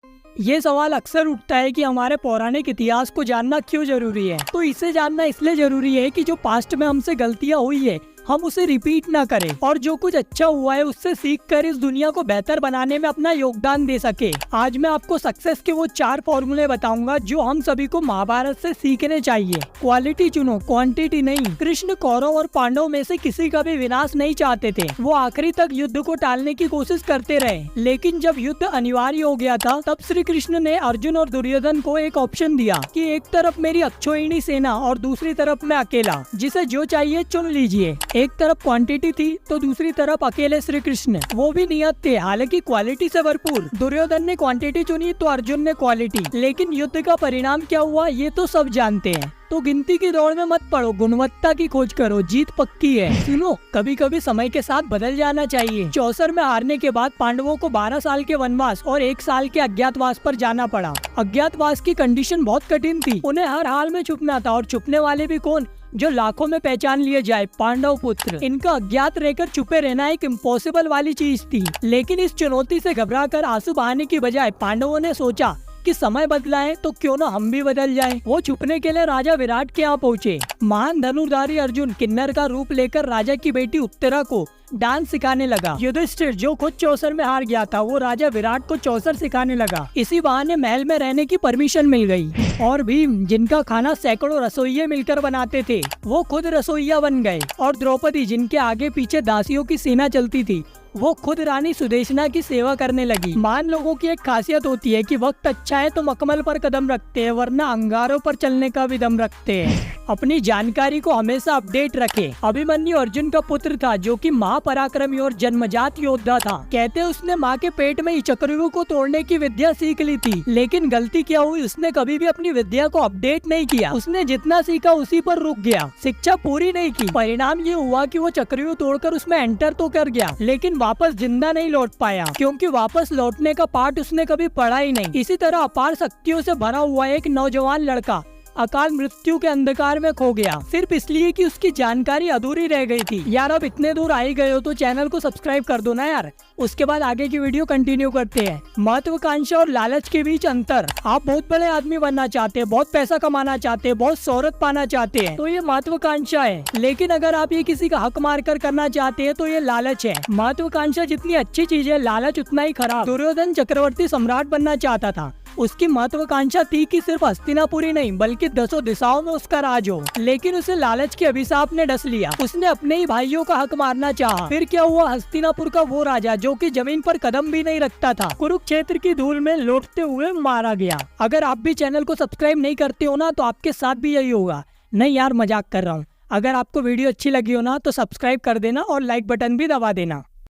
ये सवाल अक्सर उठता है कि हमारे पौराणिक इतिहास को जानना क्यों जरूरी है। तो इसे जानना इसलिए जरूरी है कि जो पास्ट में हमसे गलतियां हुई है हम उसे रिपीट ना करें और जो कुछ अच्छा हुआ है उससे सीख कर इस दुनिया को बेहतर बनाने में अपना योगदान दे सके। आज मैं आपको सक्सेस के वो 4 फॉर्मूले बताऊंगा जो हम सभी को महाभारत से सीखने चाहिए। क्वालिटी चुनो, क्वांटिटी नहीं। कृष्ण कौरव और पांडव में से किसी का भी विनाश नहीं चाहते थे। वो आखिरी तक युद्ध को टालने की कोशिश करते रहे, लेकिन जब युद्ध अनिवार्य हो गया था तब श्री कृष्ण ने अर्जुन और दुर्योधन को एक ऑप्शन दिया कि एक तरफ मेरी अक्षोहिणी सेना और दूसरी तरफ मैं अकेला, जिसे जो चाहिए चुन लीजिए। एक तरफ क्वांटिटी थी तो दूसरी तरफ अकेले श्री कृष्ण, वो भी नियत थे, हालांकि क्वालिटी से भरपूर। दुर्योधन ने क्वांटिटी चुनी तो अर्जुन ने क्वालिटी, लेकिन युद्ध का परिणाम क्या हुआ ये तो सब जानते हैं। तो गिनती की दौड़ में मत पड़ो, गुणवत्ता की खोज करो, जीत पक्की है। सुनो, कभी कभी समय के साथ बदल जाना चाहिए। चौसर में हारने के बाद पांडवों को 12 साल के वनवास और 1 साल के अज्ञातवास पर जाना पड़ा। अज्ञातवास की कंडीशन बहुत कठिन थी, उन्हें हर हाल में छुपना था, और छुपने वाले भी कौन, जो लाखों में पहचान लिए जाए, पांडव पुत्र। इनका अज्ञात रहकर छुपे रहना एक इम्पॉसिबल वाली चीज थी, लेकिन इस चुनौती से घबराकर आंसू बहाने की बजाय पांडवों ने सोचा कि समय बदला है तो क्यों ना हम भी बदल जाएं। वो छुपने के लिए राजा विराट के यहाँ पहुँचे। महान धनुर्धारी अर्जुन किन्नर का रूप लेकर राजा की बेटी उत्तरा को डांस सिखाने लगा। युधिष्ठिर जो खुद चौसर में हार गया था वो राजा विराट को चौसर सिखाने लगा। इसी बहाने महल में रहने की परमिशन मिल गई। और भीम, जिनका खाना सैकड़ों रसोइये मिलकर बनाते थे, वो खुद रसोइया बन गए। और द्रौपदी, जिनके आगे पीछे दासियों की सेना चलती थी, वो खुद रानी सुदेशना की सेवा करने लगी। महान लोगों की एक खासियत होती है कि वक्त अच्छा है तो मखमल पर कदम रखते हैं, वरना अंगारों पर चलने का भी दम रखते हैं। अपनी जानकारी को हमेशा अपडेट रखे। अभिमन्यु अर्जुन का पुत्र था, जो कि महापराक्रमी और जन्मजात योद्धा था। कहते उसने माँ के पेट में ही चक्रव्यूह को तोड़ने की विद्या सीख ली थी, लेकिन गलती क्या हुई, उसने कभी भी अपनी विद्या को अपडेट नहीं किया। उसने जितना सीखा उसी पर रुक गया, शिक्षा पूरी नहीं की। परिणाम ये हुआ कि वो चक्रव्यूह तोड़कर उसमें एंटर तो कर गया, लेकिन वापस जिंदा नहीं लौट पाया, क्योंकि वापस लौटने का पाठ उसने कभी पढ़ा ही नहीं। इसी तरह अपार शक्तियों से भरा हुआ एक नौजवान लड़का अकाल मृत्यु के अंधकार में खो गया, सिर्फ इसलिए कि उसकी जानकारी अधूरी रह गई थी। यार, अब इतने दूर आ ही गए हो तो चैनल को सब्सक्राइब कर दो ना यार। उसके बाद आगे की वीडियो कंटिन्यू करते हैं। महत्वाकांक्षा और लालच के बीच अंतर। आप बहुत बड़े आदमी बनना चाहते हैं, बहुत पैसा कमाना चाहते हैं, बहुत शोहरत पाना चाहते हैं, तो ये महत्वाकांक्षा है। लेकिन अगर आप ये किसी का हक मार कर करना चाहते हैं तो ये लालच है। महत्वाकांक्षा जितनी अच्छी चीज है, लालच उतना ही खराब। दुर्योधन चक्रवर्ती सम्राट बनना चाहता था। उसकी महत्वाकांक्षा थी कि सिर्फ हस्तिनापुर ही नहीं बल्कि 10 दिशाओं में उसका राज हो, लेकिन उसे लालच के अभिशाप ने डस लिया। उसने अपने ही भाइयों का हक मारना चाहा। फिर क्या हुआ, हस्तिनापुर का वो राजा जो कि जमीन पर कदम भी नहीं रखता था, कुरुक्षेत्र की धूल में लौटते हुए मारा गया। अगर आप भी चैनल को सब्सक्राइब नहीं करते हो ना तो आपके साथ भी यही होगा। नहीं यार, मजाक कर रहा हूँ। अगर आपको वीडियो अच्छी लगी हो ना तो सब्सक्राइब कर देना और लाइक बटन भी दबा देना।